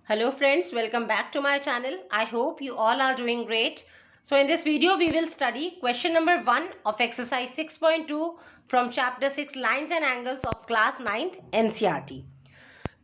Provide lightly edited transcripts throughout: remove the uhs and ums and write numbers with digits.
Hello friends, welcome back to my channel. I hope you all are doing great. So in this video we will study question number 1 of exercise 6.2 from chapter 6 lines and angles of class 9th NCERT.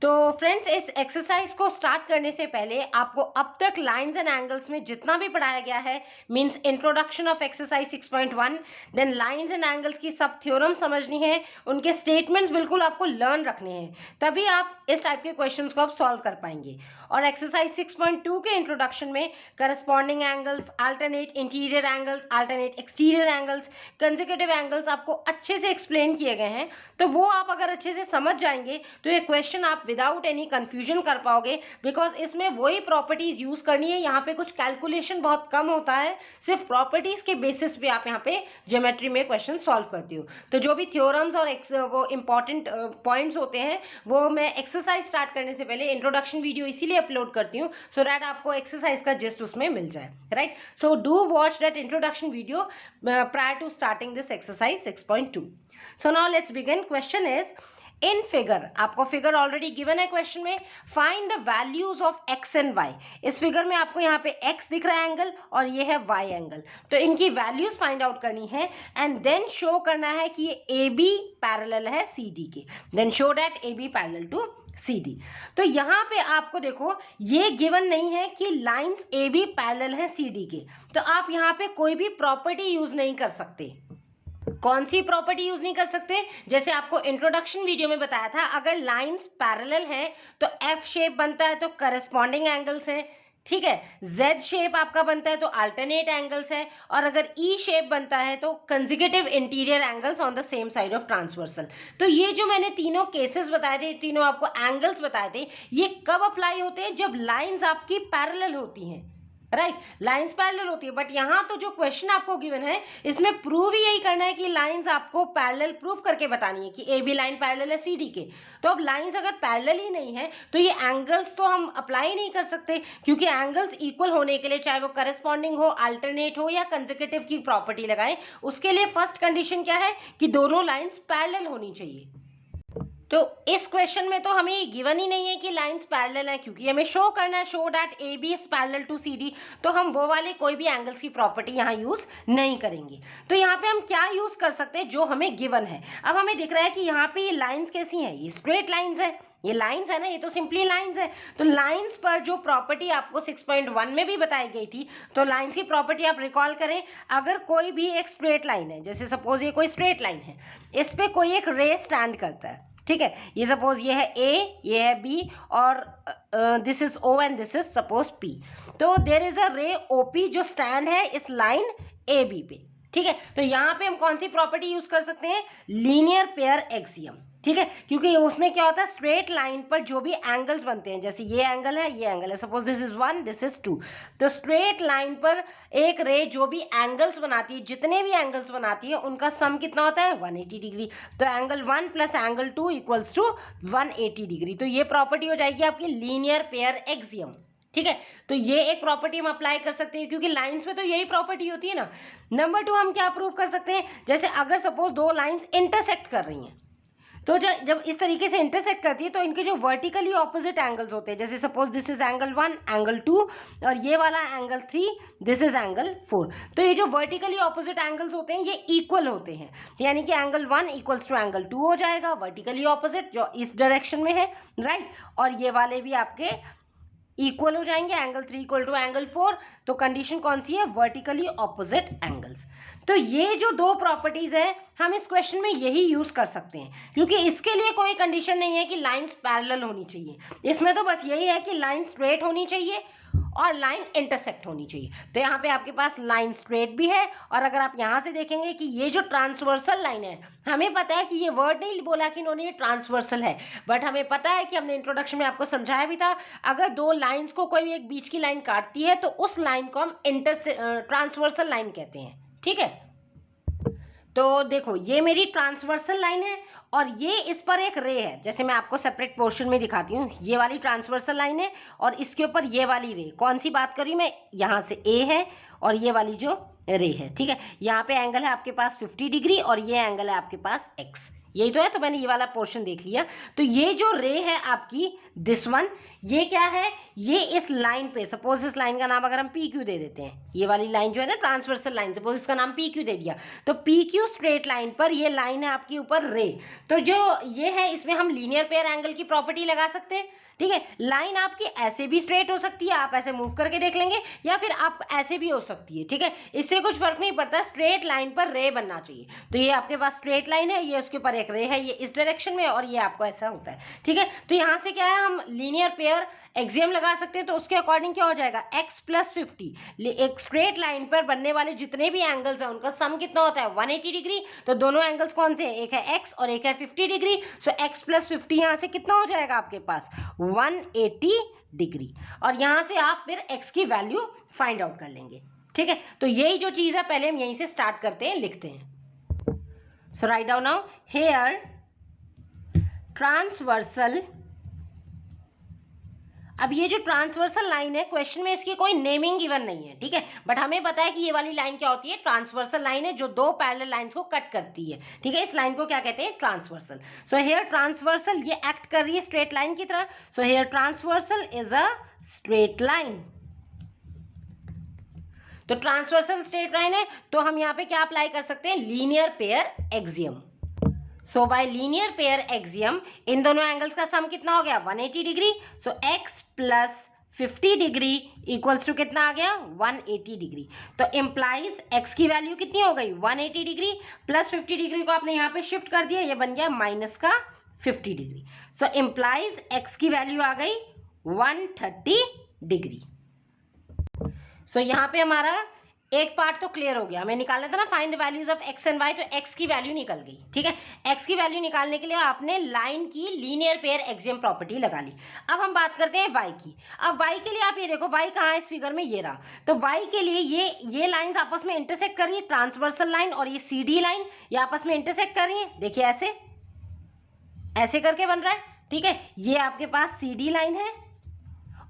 तो friends इस exercise को start करने से पहले आपको अब तक lines and angles में जितना भी पढ़ाया गया है means introduction of exercise 6.1 then lines and angles की सब थ्योरम समझनी है, उनके स्टेटमेंट्स बिल्कुल आपको लर्न रखने हैं, तभी आप इस टाइप के क्वेश्चंस को आप सॉल्व कर पाएंगे। और एक्सरसाइज 6.2 के इंट्रोडक्शन में corresponding angles, alternate interior angles, alternate exterior angles, consecutive angles आपको अच्छे से एक्सप्लेन किए गए हैं। तो वो आप अगर अच्छे से समझ जाएंगे तो ये क्वेश्चन आप विदाउट एनी कंफ्यूजन कर पाओगे, बिकॉज इसमें वही प्रॉपर्टीज यूज करनी है। यहाँ पे कुछ कैलकुलेशन बहुत कम होता है, सिर्फ प्रॉपर्टीज के बेसिस पे आप यहाँ पे ज्योमेट्री में क्वेश्चन सॉल्व करते हो। तो जो भी थ्योरम्स और वो इंपॉर्टेंट पॉइंट्स होते हैं वो मैं एक्सरसाइज स्टार्ट करने से पहले इंट्रोडक्शन वीडियो इसीलिए अपलोड करती हूँ सो दैट आपको एक्सरसाइज का जिस्ट उसमें मिल जाए, right. So do watch that introduction video prior to starting this exercise 6.2. So now let's begin. Question is in figure, आपको फिगर ऑलरेडी गिवन है क्वेश्चन में, find the values of x and y। इस figure में आपको यहाँ पे x दिख रहा है एंगल और ये है y एंगल, तो इनकी वैल्यूज फाइंड आउट करनी है एंड देन शो करना है कि ये AB पैरेलल है CD के, then show that AB parallel to CD। तो यहाँ पे आपको देखो ये गिवन नहीं है कि लाइंस AB पैरेलल है CD के, तो आप यहाँ पे कोई भी प्रॉपर्टी यूज नहीं कर सकते। कौन सी प्रॉपर्टी यूज नहीं कर सकते? जैसे आपको इंट्रोडक्शन वीडियो में बताया था, अगर लाइंस पैरेलल हैं तो एफ शेप बनता है तो करस्पॉन्डिंग एंगल्स हैं, ठीक है। जेड शेप आपका बनता है तो अल्टरनेट एंगल्स है, और अगर ई शेप बनता है तो consecutive interior angles on the same side of transversal. तो ये जो मैंने तीनों केसेस बताए थे, तीनों आपको एंगल्स बताए थे, ये कब अप्लाई होते हैं? जब लाइंस आपकी पैरेलल होती हैं, राइट, लाइंस पैरेलल होती है। बट यहाँ तो जो क्वेश्चन आपको गिवन है इसमें प्रूव ही यही करना है कि लाइंस आपको पैरेलल प्रूव करके बतानी है कि ए बी लाइन पैरेलल है CD के। तो अब लाइंस अगर पैरेलल ही नहीं है तो ये एंगल्स तो हम अप्लाई नहीं कर सकते, क्योंकि एंगल्स इक्वल होने के लिए चाहे वो करस्पॉन्डिंग हो, अल्टरनेट हो या कंसेक्यूटिव की प्रॉपर्टी लगाएं, उसके लिए फर्स्ट कंडीशन क्या है कि दोनों लाइंस पैरेलल होनी चाहिए। तो इस क्वेश्चन में तो हमें गिवन ही नहीं है कि लाइंस पैरेलल है, क्योंकि हमें शो करना है, show that AB is parallel to CD, तो हम वो वाले कोई भी एंगल्स की प्रॉपर्टी यहाँ यूज नहीं करेंगे। तो यहाँ पे हम क्या यूज कर सकते हैं जो हमें गिवन है? अब हमें दिख रहा है कि यहाँ पे ये लाइंस कैसी हैं, ये स्ट्रेट लाइंस है, ये लाइंस है ना, ये तो सिंपली लाइंस है। तो लाइंस पर जो प्रॉपर्टी आपको 6.1 में भी बताई गई थी, तो लाइंस की प्रॉपर्टी आप रिकॉल करें। अगर कोई भी एक स्ट्रेट लाइन है, जैसे सपोज ये कोई स्ट्रेट लाइन है, इस पे कोई एक रे स्टैंड करता है, ठीक है, ये सपोज ये है A, ये है B और this is O and this is suppose P। तो देयर इज अ रे OP जो स्टैंड है इस लाइन AB पे, ठीक है। तो यहाँ पे हम कौन सी प्रॉपर्टी यूज कर सकते हैं? लीनियर पेयर एक्सियम, ठीक है, क्योंकि उसमें क्या होता है, स्ट्रेट लाइन पर जो भी एंगल्स बनते हैं, जैसे ये एंगल है, ये एंगल है, suppose this is 1, this is 2, तो स्ट्रेट लाइन पर एक रे जो भी एंगल्स बनाती है, जितने भी एंगल्स बनाती है, उनका सम कितना होता है? 180 डिग्री। तो angle 1 plus angle 2 equals to 180 degree. तो ये प्रॉपर्टी हो जाएगी आपकी लीनियर पेयर एक्सियम, ठीक है। तो ये एक प्रॉपर्टी हम अप्लाई कर सकते हैं, क्योंकि लाइंस में तो यही प्रॉपर्टी होती है ना। नंबर 2 हम क्या प्रूव कर सकते हैं? जैसे अगर सपोज दो लाइंस इंटरसेक्ट कर रही हैं, तो जब इस तरीके से इंटरसेक्ट करती है तो इनके जो वर्टिकली ऑपोजिट एंगल्स होते हैं, जैसे suppose this is angle 1, angle 2 और ये वाला एंगल 3, दिस इज एंगल 4, तो ये जो वर्टिकली ऑपोजिट एंगल्स होते हैं ये इक्वल होते हैं, यानी कि एंगल 1 इक्वल्स टू एंगल 2 हो जाएगा, वर्टिकली ऑपोजिट जो इस डायरेक्शन में है, राइट। और ये वाले भी आपके इक्वल हो जाएंगे, एंगल 3 इक्वल टू एंगल 4। तो कंडीशन कौन सी है? Vertically opposite angles. तो ये जो दो प्रॉपर्टीज है हम इस क्वेश्चन में यही यूज कर सकते हैं, क्योंकि इसके लिए कोई कंडीशन नहीं है कि लाइन पैरेलल होनी चाहिए, इसमें तो बस यही है कि लाइन स्ट्रेट होनी चाहिए और लाइन इंटरसेक्ट होनी चाहिए। तो यहाँ पे आपके पास लाइन स्ट्रेट भी है, और अगर आप यहाँ से देखेंगे कि ये जो ट्रांसवर्सल लाइन है, हमें पता है कि ये वर्ड नहीं बोला कि इन्होंने ये ट्रांसवर्सल है, बट हमें पता है कि हमने इंट्रोडक्शन में आपको समझाया भी था, अगर दो लाइंस को कोई एक बीच की लाइन काटती है तो उस लाइन को हम ट्रांसवर्सल लाइन कहते हैं, ठीक है। तो देखो ये मेरी ट्रांसवर्सल लाइन है और ये इस पर एक रे है, जैसे मैं आपको सेपरेट पोर्शन में दिखाती हूँ। ये वाली ट्रांसवर्सल लाइन है और इसके ऊपर ये वाली रे, कौन सी बात कर रही हूँ मैं? यहाँ से A है और ये वाली जो रे है, ठीक है। यहाँ पे एंगल है आपके पास 50 डिग्री और ये एंगल है आपके पास X, यही तो है। तो मैंने ये वाला पोर्शन देख लिया। तो ये जो रे है आपकी दिस वन, ये क्या है, ये इस लाइन पे, सपोज इस लाइन का नाम अगर हम पी क्यू दे देते हैं, ये वाली लाइन जो है ना ट्रांसवर्सल लाइन, सपोज इसका नाम पी क्यू दे दिया, तो पी क्यू स्ट्रेट लाइन पर ये लाइन है आपके ऊपर रे, तो जो ये है इसमें हम लीनियर पेयर एंगल की प्रॉपर्टी लगा सकते हैं। ठीक है, लाइन आपकी ऐसे भी स्ट्रेट हो सकती है, आप ऐसे मूव करके देख लेंगे, या फिर आप ऐसे भी हो सकती है। ठीक है, इससे कुछ फर्क नहीं पड़ता, स्ट्रेट लाइन पर रे बनना चाहिए। तो ये आपके पास स्ट्रेट लाइन है, ये उसके ऊपर एक रे है, ये इस डायरेक्शन में, और ये आपको ऐसा होता है। ठीक है, तो यहाँ से क्या है, हम लीनियर पेयर एक्सियम लगा सकते हैं। तो उसके अकॉर्डिंग क्या हो जाएगा, x + 50, एक स्ट्रेट लाइन पर बनने वाले जितने भी एंगल्स हैं उनका सम कितना होता है, 180 डिग्री। तो दोनों एंगल्स कौन से हैं, एक है x और एक है 50 डिग्री। सो x + 50 यहाँ से कितना हो जाएगा आपके पास, 180 डिग्री। और यहाँ से आप फिर x की वैल्यू फाइंड आउट कर लेंगे। ठीक है, तो यही जो चीज़ है पहले हम यहीं से स्टार्ट करते हैं, लिखते हैं। So right down now, here transversal, अब ये जो ट्रांसवर्सल लाइन है, क्वेश्चन में इसकी कोई नेमिंग गिवन नहीं है। ठीक है, बट हमें पता है कि ये वाली लाइन क्या होती है, ट्रांसवर्सल लाइन है जो दो पैरेलल लाइंस को कट करती है। ठीक है, इस लाइन को क्या कहते हैं, ट्रांसवर्सल। सो हेयर ट्रांसवर्सल, ये एक्ट कर रही है स्ट्रेट लाइन की तरह। So here transversal is a straight line. तो ट्रांसवर्सल स्ट्रेट लाइन है, तो हम यहाँ पे क्या अप्लाई कर सकते हैं, linear pair axiom. So by linear pair axiom इन दोनों एंगल्स का सम कितना हो गया, 180 degree. So x + 50 degree equals to कितना आ गया, 180 डिग्री। तो इम्प्लाइज x की वैल्यू कितनी हो गई, 180 डिग्री प्लस 50 डिग्री को आपने यहाँ पे शिफ्ट कर दिया, ये बन गया -50 डिग्री। सो इम्प्लाइज x की वैल्यू आ गई 130 डिग्री। सो यहाँ पे हमारा एक पार्ट तो क्लियर हो गया, हमें निकालना था ना find the values of x and y, तो x की वैल्यू निकल गई। ठीक है, x की वैल्यू निकालने के लिए आपने लाइन की लीनियर पेयर एक्सियम प्रॉपर्टी लगा ली। अब हम बात करते हैं y की। अब y के लिए आप ये देखो, y कहाँ है इस फिगर में, ये रहा। तो y के लिए ये लाइंस आपस में इंटरसेक्ट कर रही है, ट्रांसवर्सल लाइन और ये CD लाइन, ये आपस में इंटरसेक्ट कर रही है। देखिए ऐसे ऐसे करके बन रहा है। ठीक है, ये आपके पास CD लाइन है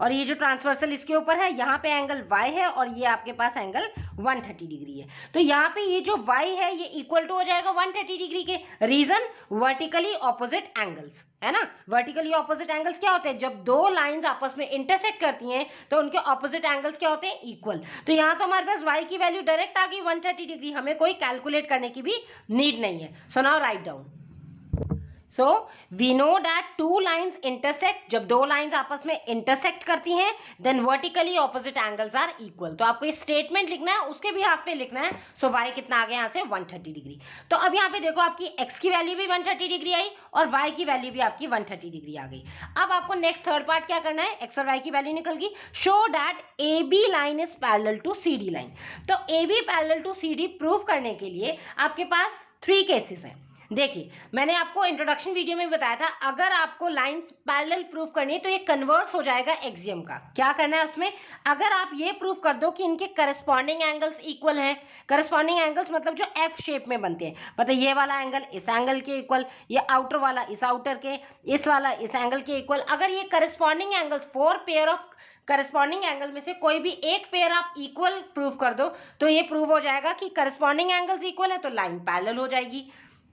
और ये जो ट्रांसवर्सल इसके ऊपर है, यहाँ पे एंगल y है और ये आपके पास एंगल 130 डिग्री है। तो यहाँ पे ये जो y है ये इक्वल टू हो जाएगा 130 डिग्री के। रीजन, वर्टिकली ऑपोजिट एंगल्स है ना। वर्टिकली ऑपोजिट एंगल्स क्या होते हैं, जब दो लाइंस आपस में इंटरसेक्ट करती हैं तो उनके ऑपोजिट एंगल्स क्या होते हैं, इक्वल। तो यहाँ तो हमारे पास y की वैल्यू डायरेक्ट आ गई 130 डिग्री, हमें कोई कैलकुलेट करने की भी नीड नहीं है। So now write down. So we know that two lines intersect, जब दो लाइंस आपस में इंटरसेक्ट करती हैं then vertically opposite angles are equal. तो आपको ये स्टेटमेंट लिखना है, उसके भी हाफ पे लिखना है। सो y कितना आ गया यहाँ से, 130 डिग्री। तो अब यहाँ पे देखो आपकी x की वैल्यू भी 130 डिग्री आई और y की वैल्यू भी आपकी 130 डिग्री आ गई। अब आपको नेक्स्ट थर्ड पार्ट क्या करना है, x और y की वैल्यू निकल गई। Show that AB line is parallel to CD line. तो AB parallel to CD prove करने के लिए आपके पास 3 केसेस हैं। देखिए, मैंने आपको इंट्रोडक्शन वीडियो में बताया था, अगर आपको लाइंस पैरेलल प्रूफ करनी है तो ये कन्वर्स हो जाएगा एक्सियम का। क्या करना है उसमें, अगर आप ये प्रूफ कर दो कि इनके करस्पॉन्डिंग एंगल्स इक्वल हैं, करस्पॉन्डिंग एंगल्स मतलब जो एफ शेप में बनते हैं, मतलब ये वाला एंगल इस एंगल के इक्वल, ये आउटर वाला इस आउटर के, इस वाला इस एंगल के इक्वल, अगर ये corresponding angles 4 pair of corresponding angle में से कोई भी एक पेयर आप इक्वल प्रूफ कर दो तो ये प्रूव हो जाएगा कि करस्पॉन्डिंग एंगल्स इक्वल है, तो लाइन पैरेलल हो जाएगी।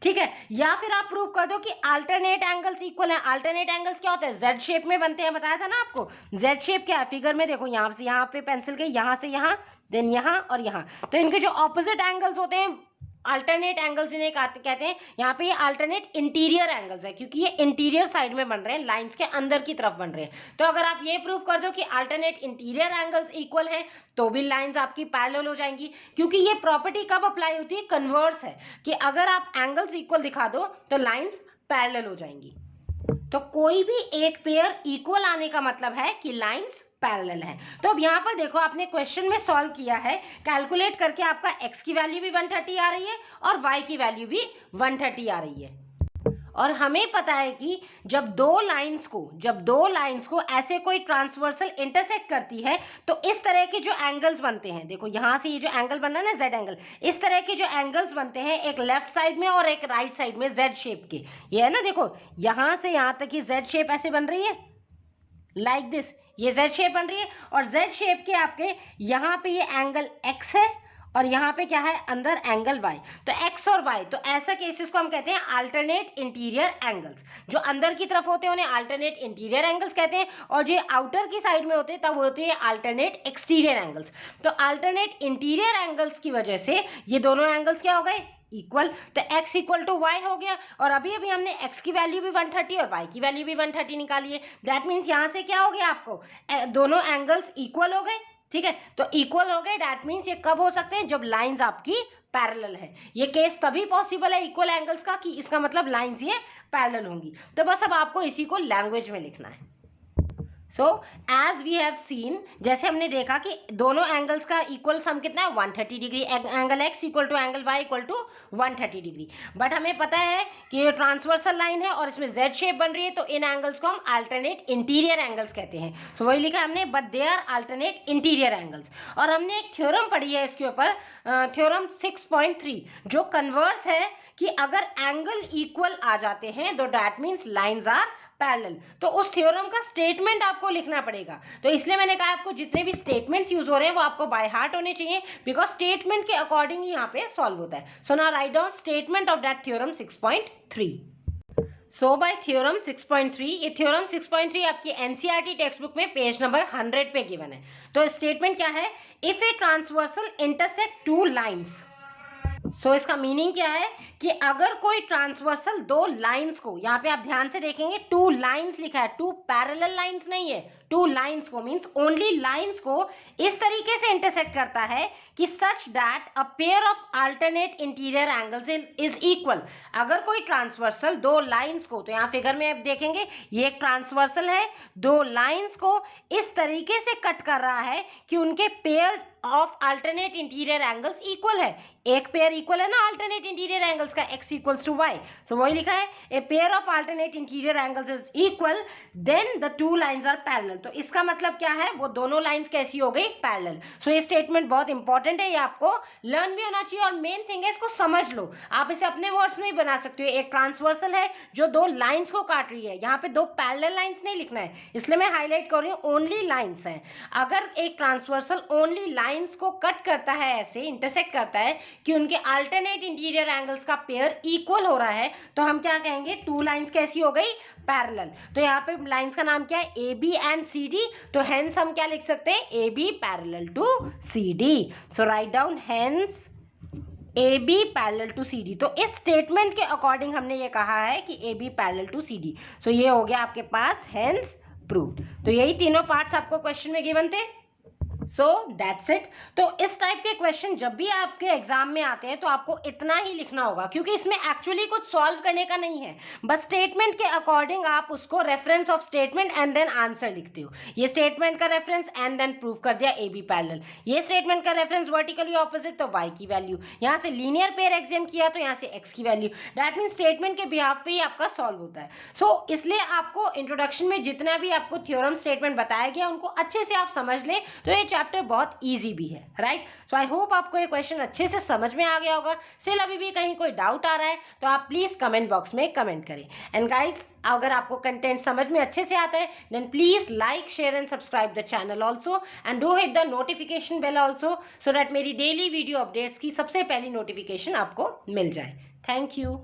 ठीक है, या फिर आप प्रूव कर दो कि अल्टरनेट एंगल्स इक्वल हैं। अल्टरनेट एंगल्स क्या होते हैं, जेड शेप में बनते हैं, बताया था ना आपको। जेड शेप क्या है, फिगर में देखो, यहाँ से यहाँ पे पेंसिल के, यहाँ से यहाँ, देन यहाँ और यहाँ, तो इनके जो ऑपोजिट एंगल्स होते हैं अल्टरनेट एंगल्स इन्हें कहते हैं। यहाँ पे ये अल्टरनेट इंटीरियर एंगल्स है क्योंकि ये इंटीरियर साइड में बन रहे हैं, लाइंस के अंदर की तरफ बन रहे हैं। तो अगर आप ये प्रूव कर दो कि अल्टरनेट इंटीरियर एंगल्स इक्वल हैं तो भी लाइंस आपकी पैरेलल हो जाएंगी, क्योंकि ये प्रॉपर्टी कब अप्लाई होती है, कन्वर्स है, कि अगर आप एंगल्स इक्वल दिखा दो तो लाइंस पैरेलल हो जाएंगी। तो कोई भी एक पेयर इक्वल आने का मतलब है कि लाइंस पैरेलल है। तो अब यहाँ पर देखो, आपने क्वेश्चन में सॉल्व किया है, कैलकुलेट करके आपका x की वैल्यू भी 130 आ रही है और y की वैल्यू भी 130 आ रही है। और हमें पता है कि जब दो लाइंस को ऐसे कोई ट्रांसवर्सल इंटरसेक्ट करती है तो इस तरह के जो एंगल्स बनते हैं, देखो यहाँ से ये जो एंगल बन रहा है ना जेड एंगल, इस तरह के जो एंगल्स बनते हैं एक लेफ्ट साइड में और एक राइट साइड में जेड शेप के, ये है ना, देखो यहाँ से यहाँ तक ये जेड शेप ऐसे बन रही है लाइक दिस, ये जेड शेप बन रही है और जेड शेप के आपके यहाँ पे ये एंगल x है और यहाँ पे क्या है अंदर एंगल y, तो x और y, तो ऐसा केसेस को हम कहते हैं अल्टरनेट इंटीरियर एंगल्स। जो अंदर की तरफ होते हैं उन्हें अल्टरनेट इंटीरियर एंगल्स कहते हैं, और जो आउटर की साइड में होते हैं तब होते हैं अल्टरनेट एक्सटीरियर एंगल्स। तो अल्टरनेट इंटीरियर एंगल्स की वजह से ये दोनों एंगल्स क्या हो गए, इक्वल। तो x इक्वल टू वाई हो गया, और अभी अभी हमने x की वैल्यू भी 130 और y की वैल्यू भी 130 निकाली है। दैट मीन्स यहाँ से क्या हो गया, आपको दोनों एंगल्स इक्वल हो गए। ठीक है, तो इक्वल हो गए, दैट मीन्स ये कब हो सकते हैं, जब लाइंस आपकी पैरेलल है। ये केस तभी पॉसिबल है इक्वल एंगल्स का कि इसका मतलब लाइंस ये पैरेलल होंगी। तो बस अब आपको इसी को लैंग्वेज में लिखना है। So as we have seen, जैसे हमने देखा कि दोनों एंगल्स का इक्वल सम कितना है 130 degree, angle x equal to angle y equal to 130 degree. But हमें पता है कि ये ट्रांसवर्सल लाइन है और इसमें z शेप बन रही है, तो इन एंगल्स को हम अल्टरनेट इंटीरियर एंगल्स कहते हैं। सो वही लिखा हमने, but they are alternate interior angles. और हमने एक थ्योरम पढ़ी है इसके ऊपर, थ्योरम 6.3, जो कन्वर्स है कि अगर एंगल इक्वल आ जाते हैं तो that means lines are parallel. तो उस थ्योरम का स्टेटमेंट आपको लिखना पड़ेगा। तो इसलिए मैंने कहा आपको जितने भी स्टेटमेंट्स यूज हो रहे हैं वो आपको बाय हार्ट होने चाहिए, बिकॉज स्टेटमेंट के अकॉर्डिंग ही यहाँ पे सॉल्व होता है। So now write down statement of that theorem 6.3। So by theorem 6.3, ये थ्योरम 6.3 आपकी एनसीईआरटी टेक्स्ट बुक में पेज नंबर 100 पे गिवन है। तो स्टेटमेंट क्या है, if a transversal intersect two lines. So इसका मीनिंग क्या है कि अगर कोई ट्रांसवर्सल दो लाइंस को, यहाँ पे आप ध्यान से देखेंगे टू लाइंस लिखा है, टू पैरेलल लाइंस नहीं है, टू लाइंस को मींस ओनली लाइंस को इस तरीके से इंटरसेक्ट करता है कि such that a pair of alternate interior angles is equal. अगर कोई ट्रांसवर्सल दो लाइंस को, तो यहाँ फिगर में आप देखेंगे ये एक ट्रांसवर्सल है, दो लाइंस को इस तरीके से कट कर रहा है कि उनके pair of alternate interior angles equal है। एक पेयर इक्वल है ना अल्टरनेट इंटीरियर एंगल्स का, x equals to y। So वही लिखा है, a pair of alternate interior angles is equal then the two lines are parallel. तो इसका मतलब क्या है, वो दोनों लाइंस कैसी हो गई, पैरेलल। सो ये स्टेटमेंट बहुत इंपॉर्टेंट है, ये आपको लर्न भी होना चाहिए, और मेन थिंग है इसको समझ लो। आप इसे अपने वर्ड्स में भी बना सकते हो। एक ट्रांसवर्सल है जो दो लाइंस को काट रही है, यहाँ पे दो पैरेलल लाइंस नहीं लिखना है, इसलिए मैं हाईलाइट कर रही हूँ ओनली लाइंस है। अगर एक ट्रांसवर्सल ओनली लाइंस को कट करता है, ऐसे इंटरसेक्ट करता है कि उनके अल्टरनेट इंटीरियर एंगल्स का पेयर इक्वल हो रहा है, तो हम क्या कहेंगे, टू लाइंस कैसी हो गई, पैरेलल। तो यहाँ पे लाइंस का नाम क्या है, A B and C D. तो हेंस हम क्या लिख सकते हैं, A B parallel to C D. So right down hence A B parallel to C D. तो इस स्टेटमेंट के अकॉर्डिंग हमने ये कहा है कि A B parallel to C D. So ये हो गया आपके पास हेंस प्रूव्ड। तो यही तीनों पार्ट्स आपको क्वेश्चन में गिवन थे। So that's it. तो इस टाइप के क्वेश्चन जब भी आपके एग्जाम में आते हैं तो आपको इतना ही लिखना होगा, क्योंकि इसमें एक्चुअली कुछ सॉल्व करने का नहीं है, बस स्टेटमेंट के अकॉर्डिंग आप उसको reference of statement and then answer लिखते हो। ये स्टेटमेंट का रेफरेंस एंड देन प्रूव कर दिया ए बी पैरेलल, ये स्टेटमेंट का रेफरेंस वर्टिकली ऑपोजिट तो y की वैल्यू, यहाँ से लीनियर पेयर एग्जाम किया तो यहाँ से x की वैल्यू। दैट मीन स्टेटमेंट के बिहाफ पे ही आपका सॉल्व होता है। सो इसलिए आपको इंट्रोडक्शन में जितना भी आपको थ्योरम स्टेटमेंट बताया गया उनको अच्छे से आप समझ लें, तो ये चैप्टर बहुत इजी भी है, राइट। सो आई होप आपको ये क्वेश्चन अच्छे से समझ में आ गया होगा। स्टिल अभी भी कहीं कोई डाउट आ रहा है तो आप प्लीज कमेंट बॉक्स में कमेंट करें। एंड गाइस, अगर आपको कंटेंट समझ में अच्छे से आता है then please like, share and subscribe the channel also, and do hit the notification bell also, so that मेरी डेली वीडियो अपडेट्स की सबसे पहली नोटिफिकेशन आपको मिल जाए। Thank you.